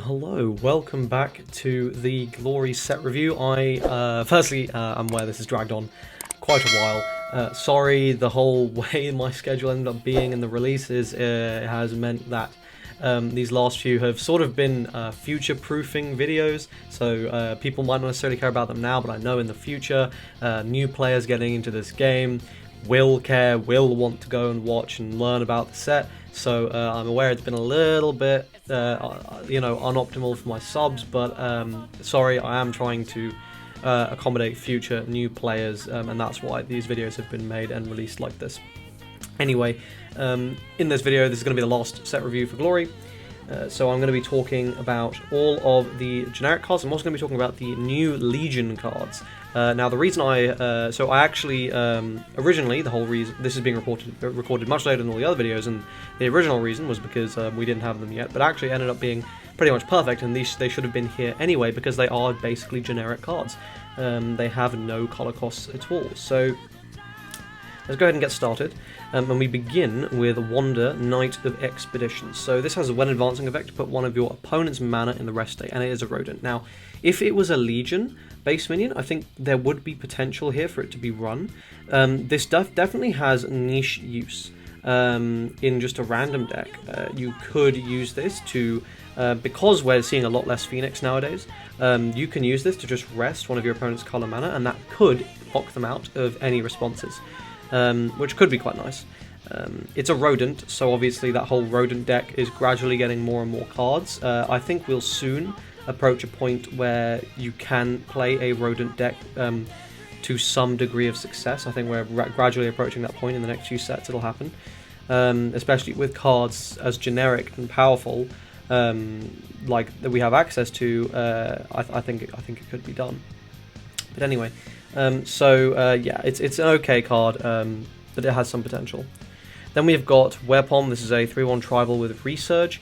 Hello, welcome back to the Glory set review. Firstly, I'm aware this has dragged on quite a while. Sorry, the whole way my schedule ended up being in the releases has meant that these last few have sort of been future-proofing videos, so people might not necessarily care about them now, but I know in the future, new players getting into this game will care, will want to go and watch and learn about the set. So I'm aware it's been a little bit, unoptimal for my subs, but sorry, I am trying to accommodate future new players, and that's why these videos have been made and released like this. Anyway, in this video, this is going to be the last set review for Glory. So I'm going to be talking about all of the generic cards. I'm also going to be talking about the new Legion cards. Now, the reason I actually, originally, the whole reason, this is being recorded much later than all the other videos, and the original reason was because we didn't have them yet, but actually ended up being pretty much perfect, and they should have been here anyway, because they are basically generic cards. They have no color costs at all. So let's go ahead and get started, and we begin with Wander, Knight of Expeditions. So this has a when advancing effect to put one of your opponent's mana in the rest state, and it is a rodent. Now, if it was a Legion base minion, I think there would be potential here for it to be run. This definitely has niche use. In just a random deck, you could use this to, because we're seeing a lot less Phoenix nowadays, you can use this to just rest one of your opponent's color mana, and that could knock them out of any responses. Which could be quite nice. It's a rodent, so obviously that whole rodent deck is gradually getting more and more cards. I think we'll soon approach a point where you can play a rodent deck to some degree of success. I think we're gradually approaching that point. In the next few sets it'll happen, especially with cards as generic and powerful like that we have access to. I think it could be done. But anyway, yeah, it's an okay card, but it has some potential. Then we've got Weapon. This is a 3/1 tribal with Resurge.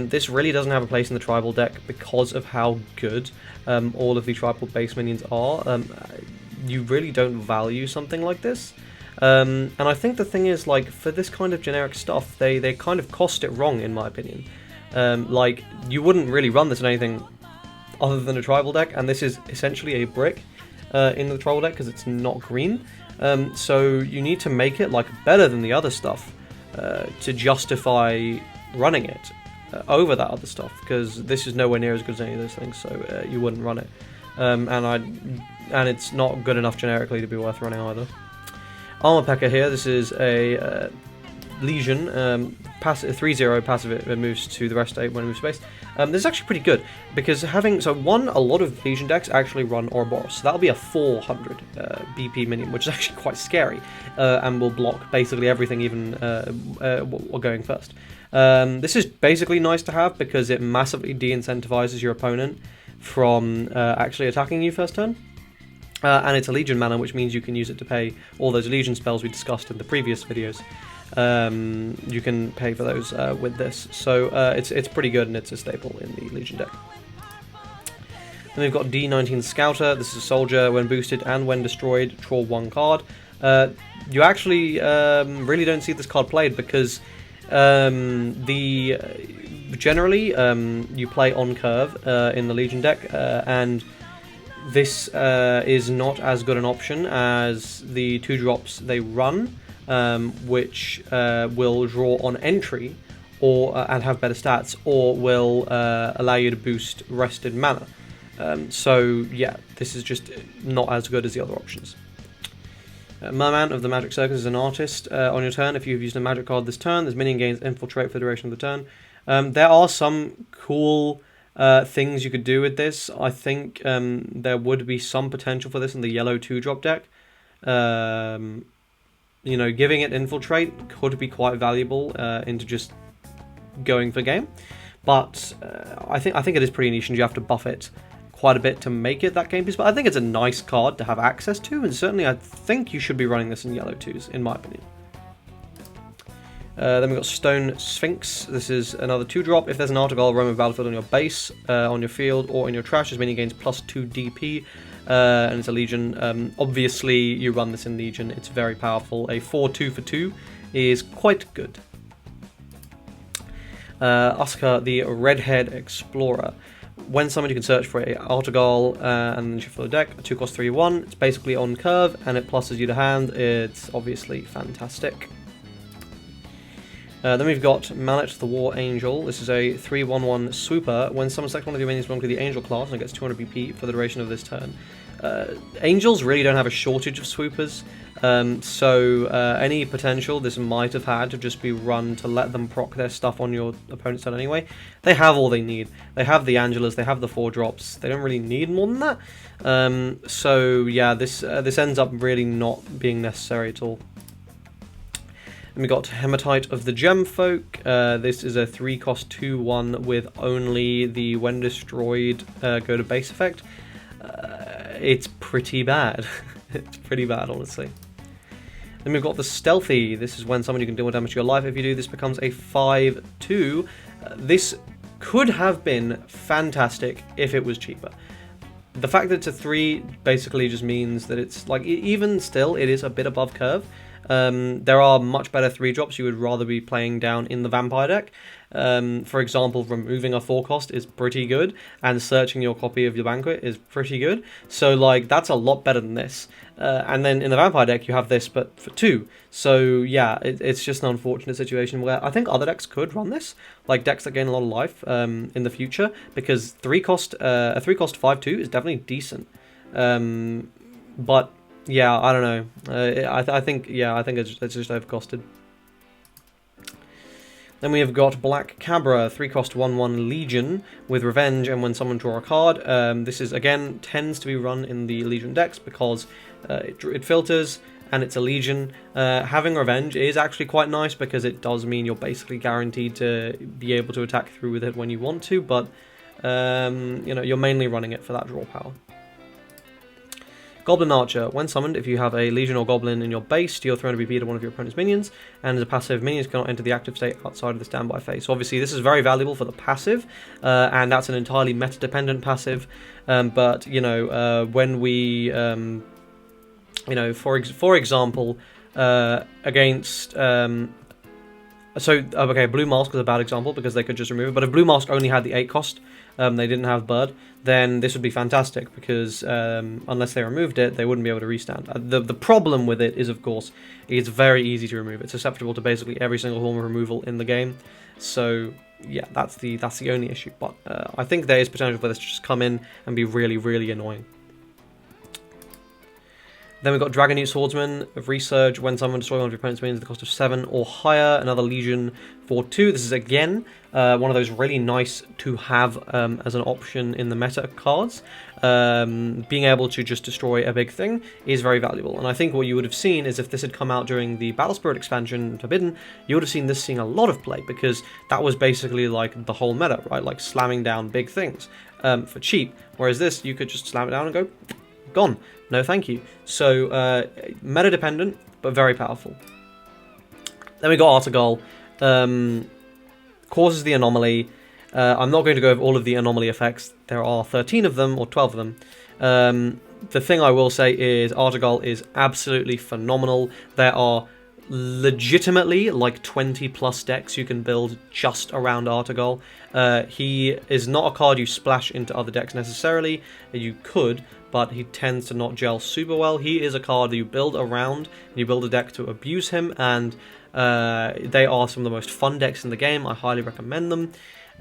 This really doesn't have a place in the tribal deck because of how good all of the tribal base minions are. You really don't value something like this. And I think the thing is, like, for this kind of generic stuff, they kind of cost it wrong, in my opinion. Like, you wouldn't really run this in anything other than a tribal deck, and this is essentially a brick in the tribal deck because it's not green. So you need to make it like better than the other stuff to justify running it over that other stuff, because this is nowhere near as good as any of those things, so you wouldn't run it. And it's not good enough generically to be worth running either. Armor Pecker here. This is a Legion, 3/0 passive. It moves to the rest state when it moves space. This is actually pretty good, because a lot of Legion decks actually run Ouroboros, so that'll be a 400 BP minion, which is actually quite scary, and will block basically everything, even going first. This is basically nice to have because it massively de-incentivizes your opponent from actually attacking you first turn. And it's a Legion mana, which means you can use it to pay all those Legion spells we discussed in the previous videos. You can pay for those with this, so it's pretty good, and it's a staple in the Legion deck. Then we've got D19 Scouter. This is a soldier. When boosted and when destroyed, draw one card. You actually really don't see this card played because generally you play on curve in the Legion deck, and this is not as good an option as the 2-drops they run, which will draw on entry or and have better stats, or will allow you to boost rested mana. So yeah, this is just not as good as the other options. Merman of the Magic Circus is an artist. On your turn, if you've used a magic card this turn, this minion gains Infiltrate for the duration of the turn. There are some cool things you could do with this. I think there would be some potential for this in the yellow 2-drop deck. You know, giving it Infiltrate could be quite valuable into just going for game. But I think it is pretty niche, and you have to buff it quite a bit to make it that game piece. But I think it's a nice card to have access to, and certainly I think you should be running this in yellow 2s, in my opinion. Then we've got Stone Sphinx. This is another 2-drop. If there's an Artegall roam of battlefield on your base, on your field, or in your trash, this means it gains +2 DP, and it's a Legion. Obviously, you run this in Legion. It's very powerful. A 4/2 for 2 is quite good. Oscar, the Redhead Explorer. When summoned, you can search for a Artegall and then shuffle the deck. 2 cost 3/1. It's basically on curve, and it pluses you to hand. It's obviously fantastic. Then we've got Mallet the War Angel. This is a 3/1/1 swooper. When someone selects one of your minions belong to the Angel class and it gets 200 BP for the duration of this turn. Angels really don't have a shortage of swoopers, so any potential this might have had to just be run to let them proc their stuff on your opponent's turn anyway. They have all they need. They have the Angelas, they have the 4-drops. They don't really need more than that. So yeah, this ends up really not being necessary at all. Then we got Hematite of the Gemfolk. This is a 3-cost 2/1 with only the when destroyed go to base effect. It's pretty bad. It's pretty bad, honestly. Then we've got the Stealthy. This is when someone you can deal more damage to your life. If you do, this becomes a 5/2. This could have been fantastic if it was cheaper. The fact that it's a 3 basically just means that it's like, even still, it is a bit above curve. There are much better 3-drops you would rather be playing down in the Vampire deck. For example, removing a 4-cost is pretty good, and searching your copy of your Banquet is pretty good. So, like, that's a lot better than this. And then in the Vampire deck, you have this, but for 2. So, yeah, it's just an unfortunate situation where I think other decks could run this, like decks that gain a lot of life in the future, because a 3-cost 5/2 is definitely decent. But yeah, I don't know. I think it's just overcosted. Then we have got Black Cabra, 3-cost 1/1 Legion with Revenge, and when someone draw a card, this is again tends to be run in the Legion decks because it filters and it's a Legion. Having Revenge is actually quite nice because it does mean you're basically guaranteed to be able to attack through with it when you want to, but you know, you're mainly running it for that draw power. Goblin Archer. When summoned, if you have a Legion or Goblin in your base, deal 300 BP to one of your opponent's minions, and as a passive, minions cannot enter the active state outside of the standby phase. So obviously this is very valuable for the passive, and that's an entirely meta-dependent passive, but, you know, when we, you know, for example, against... okay, Blue Mask was a bad example because they could just remove it, but if Blue Mask only had the 8-cost, they didn't have Bird, then this would be fantastic because unless they removed it, they wouldn't be able to restand. The problem with it is, of course, it's very easy to remove. It's susceptible to basically every single form of removal in the game. So yeah, that's the only issue. But I think there is potential for this to just come in and be really, really annoying. Then we've got Dragonute Swordsman of Resurge. When someone destroys one of your opponent's minions at the cost of 7 or higher, another Legion for 2. This is again one of those really nice to have as an option in the meta cards. Being able to just destroy a big thing is very valuable. And I think what you would have seen is if this had come out during the Battle Spirit expansion Forbidden, you would have seen this seeing a lot of play because that was basically like the whole meta, right? Like slamming down big things for cheap. Whereas this, you could just slam it down and go, gone. No thank you. So, meta dependent, but very powerful. Then we got Artegall. Causes the anomaly. I'm not going to go over all of the anomaly effects. There are 13 of them, or 12 of them. The thing I will say is Artegall is absolutely phenomenal. There are legitimately like 20 plus decks you can build just around Artegall. He is not a card you splash into other decks necessarily. You could, but he tends to not gel super well. He is a card that you build around, and you build a deck to abuse him, and they are some of the most fun decks in the game. I highly recommend them.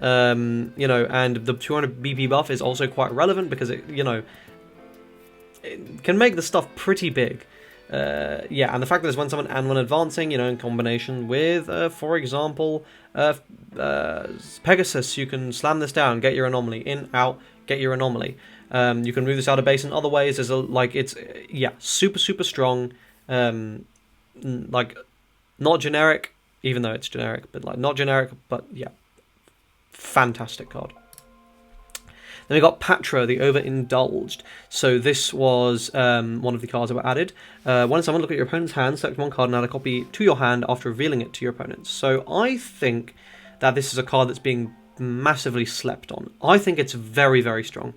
You know, and the 200 BP buff is also quite relevant because it, you know, it can make the stuff pretty big. Yeah, and the fact that there's when advancing, you know, in combination with, for example, Pegasus, you can slam this down, get your anomaly, in, out, get your anomaly. You can move this out of base in other ways. There's it's, yeah, super, super strong. Like, not generic, even though it's generic, but like, not generic, but yeah, fantastic card. Then we got Patra, the Overindulged. So this was one of the cards that were added. When someone look at your opponent's hand, select one card and add a copy to your hand after revealing it to your opponent. So I think that this is a card that's being massively slept on. I think it's very, very strong.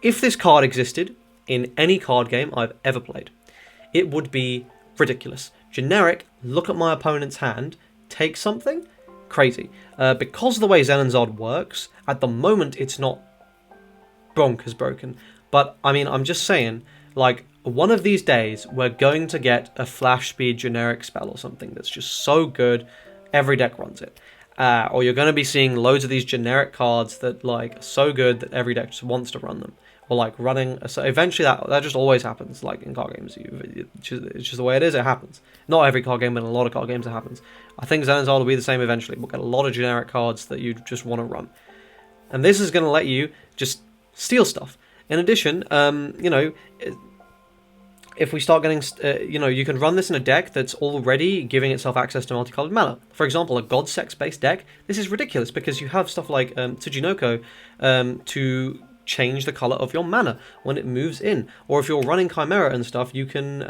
If this card existed in any card game I've ever played, it would be ridiculous. Generic, look at my opponent's hand, take something, crazy. Because of the way Zenonzard works, at the moment it's not bonkers broken. But, I mean, I'm just saying, like, one of these days we're going to get a flash speed generic spell or something that's just so good, every deck runs it. Or you're going to be seeing loads of these generic cards that, like, are so good that every deck just wants to run them. Or, like, running... So eventually that just always happens, like, in card games. It's just the way it is, it happens. Not every card game, but in a lot of card games it happens. I think Zenonzard will be the same eventually. We'll get a lot of generic cards that you just want to run. And this is going to let you just steal stuff. In addition, you know... If we start getting, you know, you can run this in a deck that's already giving itself access to multicolored mana. For example, a God Sex-based deck, this is ridiculous because you have stuff like Tsujinoko to change the color of your mana when it moves in. Or if you're running Chimera and stuff, you can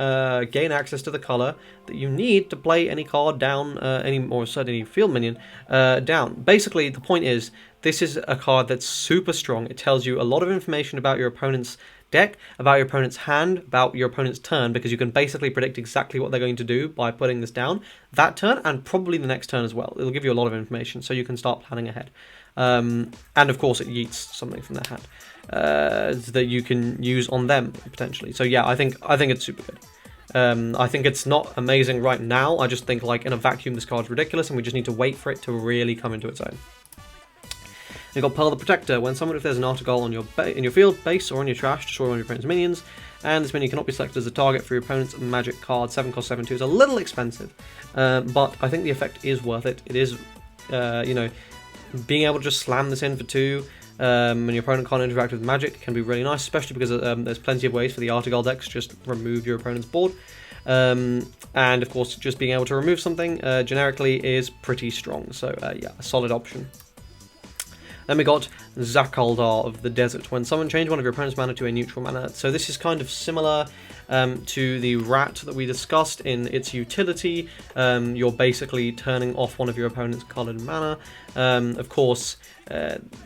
gain access to the color that you need to play any card down, any field minion down. Basically, the point is, this is a card that's super strong. It tells you a lot of information about your opponent's deck, about your opponent's hand, about your opponent's turn, because you can basically predict exactly what they're going to do by putting this down that turn and probably the next turn as well. It'll give you a lot of information, so you can start planning ahead. And of course, it yeets something from their hand that you can use on them potentially. So yeah, I think it's super good. I think it's not amazing right now. I just think, like, in a vacuum, this card's ridiculous, and we just need to wait for it to really come into its own. You've got Pearl the Protector. When summoned, if there's an Article on in your field, base, or on your trash, destroy one of your opponent's minions. And this minion cannot be selected as a target for your opponent's magic card. 7 cost 7/2 is a little expensive, but I think the effect is worth it. It is, you know, being able to just slam this in for 2 and your opponent can't interact with magic can be really nice, especially because there's plenty of ways for the Article decks to just remove your opponent's board. And of course, just being able to remove something generically is pretty strong. So yeah, a solid option. Then we got Zakaldar of the Desert. When someone change one of your opponent's mana to a neutral mana. So this is kind of similar to the Rat that we discussed in its utility. You're basically turning off one of your opponent's coloured mana. Of course,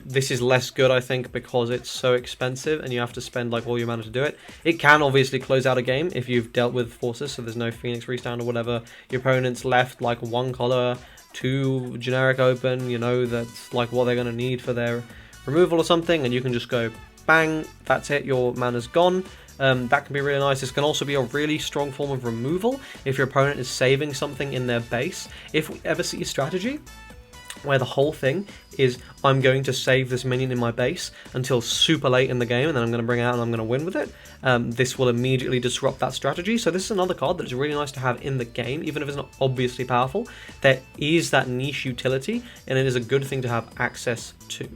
this is less good, I think, because it's so expensive and you have to spend, like, all your mana to do it. It can obviously close out a game if you've dealt with forces, so there's no Phoenix Restand or whatever. Your opponent's left, like, 1 colour, 2 generic open, you know, that's like what they're going to need for their removal or something, and you can just go bang, that's it, your mana's gone. That can be really nice. This can also be a really strong form of removal if your opponent is saving something in their base. If we ever see a strategy where the whole thing is, I'm going to save this minion in my base until super late in the game, and then I'm going to bring it out and I'm going to win with it, this will immediately disrupt that strategy. So this is another card that is really nice to have in the game, even if it's not obviously powerful. There is that niche utility, and it is a good thing to have access to.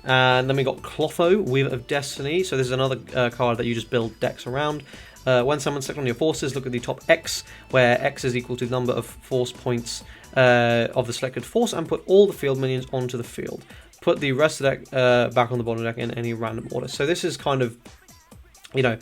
And then we got Clotho, Weaver of Destiny. So this is another card that you just build decks around. When someone's selected on your forces, look at the top X, where X is equal to the number of force points of the selected force, and put all the field minions onto the field. Put the rest of the deck back on the bottom deck in any random order. So this is kind of, you know,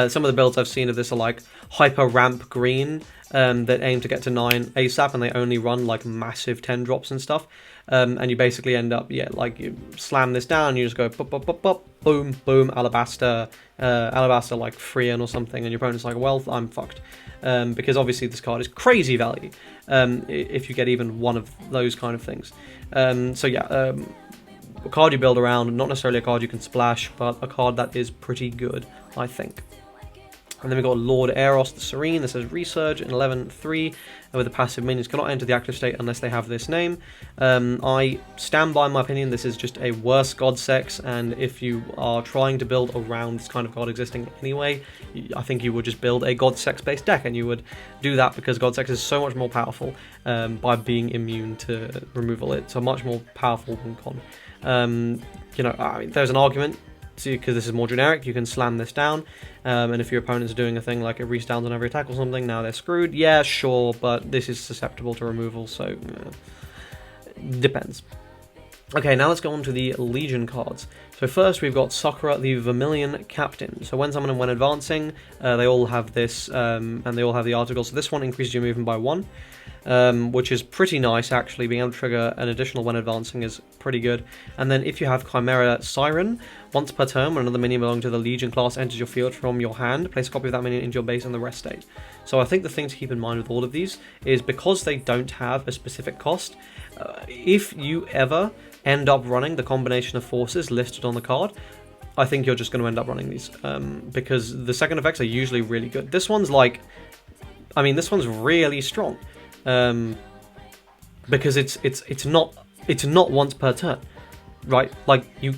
some of the builds I've seen of this are like hyper ramp green that aim to get to 9 ASAP, and they only run like massive 10 drops and stuff. And you basically end up, yeah, like you slam this down, you just go pop, pop, pop, pop, boom, boom, Alabaster, Alabaster like Freon or something, and your opponent's like, well, I'm fucked. Because obviously this card is crazy value if you get even one of those kind of things. So yeah, a card you build around, not necessarily a card you can splash, but a card that is pretty good, I think. And then we've got Lord Eros the Serene. This says Resurge in 11/3 with the passive minions cannot enter the active state unless they have this name. I stand by my opinion, this is just a worse God Sex, and if you are trying to build around this kind of card existing anyway, I think you would just build a God Sex based deck, and you would do that because God Sex is so much more powerful by being immune to removal. It's a much more powerful than Con. You know, I mean, there's an argument, because this is more generic, you can slam this down, and if your opponent's doing a thing like it restowns on every attack or something, now they're screwed. Yeah, sure, but this is susceptible to removal, so depends. Okay, now let's go on to the Legion cards. So first we've got Sakura, the Vermilion Captain. So when summoned and when advancing, they all have this, and they all have the article. So this one increases your movement by 1, which is pretty nice actually. Being able to trigger an additional when advancing is pretty good. And then if you have Chimera Siren, once per turn, when another minion belonging to the Legion class enters your field from your hand, place a copy of that minion into your base in the rest state. So I think the thing to keep in mind with all of these is because they don't have a specific cost, if you ever end up running the combination of forces listed on the card, I think you're just going to end up running these, because the second effects are usually really good. This one's like, I mean, this one's really strong, because it's not once per turn, right? Like you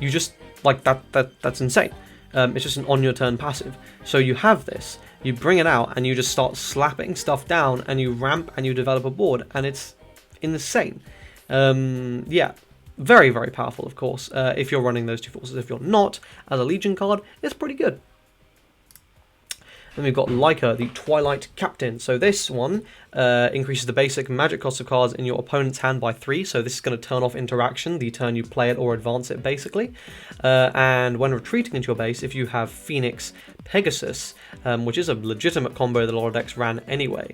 just like that's insane. It's just an on your turn passive. So you have this, you bring it out, and you just start slapping stuff down, and you ramp and you develop a board, and it's insane. Yeah, very, very powerful, of course, if you're running those two forces. If you're not, as a Legion card, it's pretty good. Then we've got Leica, the Twilight Captain. So this one increases the basic magic cost of cards in your opponent's hand by 3. So this is going to turn off interaction the turn you play it or advance it, basically. And when retreating into your base, if you have Phoenix Pegasus, which is a legitimate combo that a lot of decks ran anyway.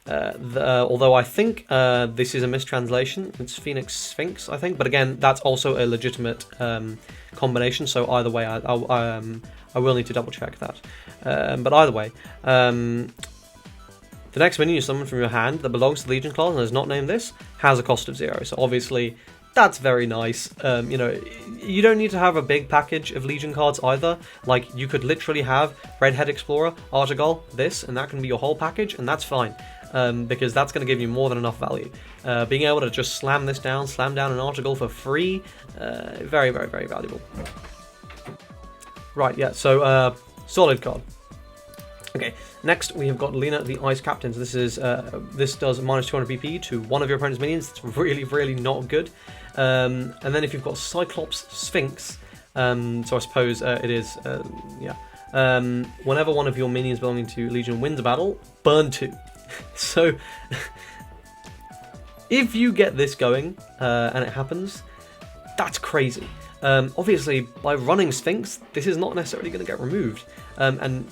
Although I think this is a mistranslation, it's Phoenix Sphinx, I think, but again, that's also a legitimate combination, so either way, I will need to double check that. But either way, the next minion you summon from your hand that belongs to the Legion class and is not named this has a cost of 0, so obviously that's very nice. You know, you don't need to have a big package of Legion cards either. Like, you could literally have Redhead Explorer, Artegol, this, and that can be your whole package, and that's fine. Because that's going to give you more than enough value. Being able to just slam this down, slam down an article for free, very, very, very valuable. Right, yeah, so solid card. Okay, next we have got Lena, the Ice Captain. So this is this does minus 200 BP to one of your opponent's minions. It's really, really not good. And then if you've got Cyclops Sphinx, so I suppose it is, yeah. Whenever one of your minions belonging to Legion wins a battle, burn 2. So, if you get this going, and it happens, that's crazy. Obviously, by running Sphinx, this is not necessarily going to get removed. And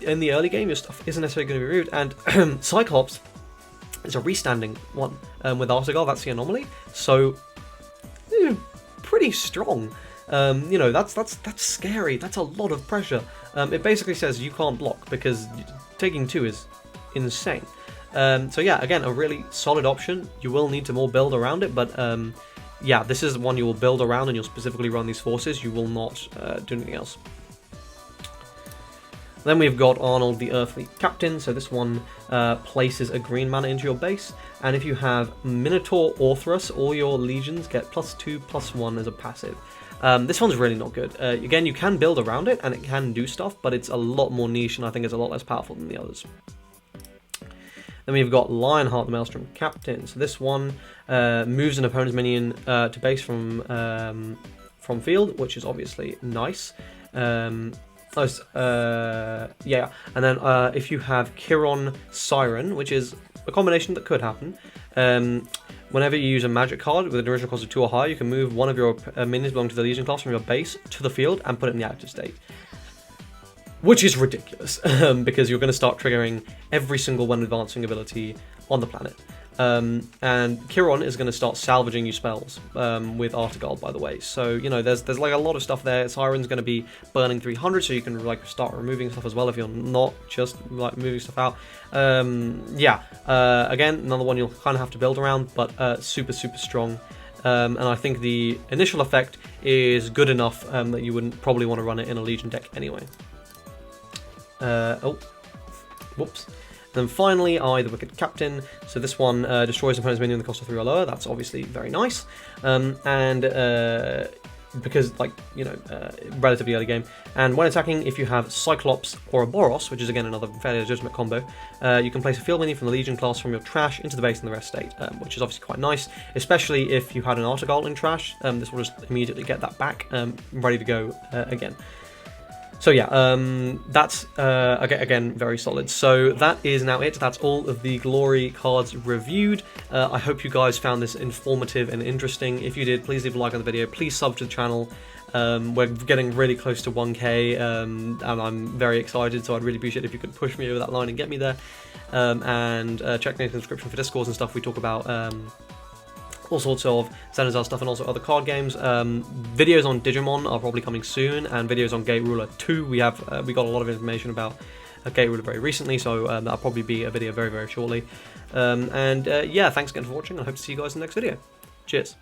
in the early game, your stuff isn't necessarily going to be removed. And Cyclops is a restanding one. With Artegol, that's the anomaly. So, pretty strong. You know, that's scary. That's a lot of pressure. It basically says you can't block, because taking 2 is insane. So yeah, again, a really solid option. You will need to more build around it, but yeah, this is one you will build around, and you'll specifically run these forces. You will not do anything else. Then we've got Arnold, the Earthly Captain. So this one places a green mana into your base, and if you have Minotaur Orthrus, all your legions get +2/+1 as a passive. This one's really not good. Again, you can build around it, and it can do stuff, but it's a lot more niche, and I think it's a lot less powerful than the others. Then we've got Lionheart, the Maelstrom Captain. So this one moves an opponent's minion to base from field, which is obviously nice. Yeah, and then if you have Chiron Siren, which is a combination that could happen, whenever you use a magic card with an original cost of 2 or higher, you can move one of your minions belonging to the Legion class from your base to the field and put it in the active state. Which is ridiculous, because you're going to start triggering every single when advancing ability on the planet. And Chiron is going to start salvaging you spells with Artegol, by the way. So, you know, there's like a lot of stuff there. Siren's going to be burning 300, so you can like start removing stuff as well if you're not just like moving stuff out. Yeah, again, another one you'll kind of have to build around, but super, super strong. And I think the initial effect is good enough that you wouldn't probably want to run it in a Legion deck anyway. Oh, whoops. Then finally, the Wicked Captain. So this one destroys opponent's minion with the cost of 3 or lower. That's obviously very nice. Because, like, you know, relatively early game. And when attacking, if you have Cyclops or a Boros, which is again another fairly legitimate combo, you can place a field minion from the Legion class from your trash into the base in the rest state, which is obviously quite nice, especially if you had an Artegol in trash. This will just immediately get that back, ready to go again. So yeah, that's again very solid. So that is now it. That's all of the glory cards reviewed. I hope you guys found this informative and interesting. If you did, please leave a like on the video. Please sub to the channel. We're getting really close to 1K, and I'm very excited. So I'd really appreciate it if you could push me over that line and get me there. And check the description for Discords and stuff. We talk about all sorts of Zenonzard stuff and also other card games. Videos on Digimon are probably coming soon, and videos on Gate Ruler 2. We got a lot of information about Gate Ruler very recently, so that'll probably be a video very, very shortly. Yeah, thanks again for watching. I hope to see you guys in the next video. Cheers.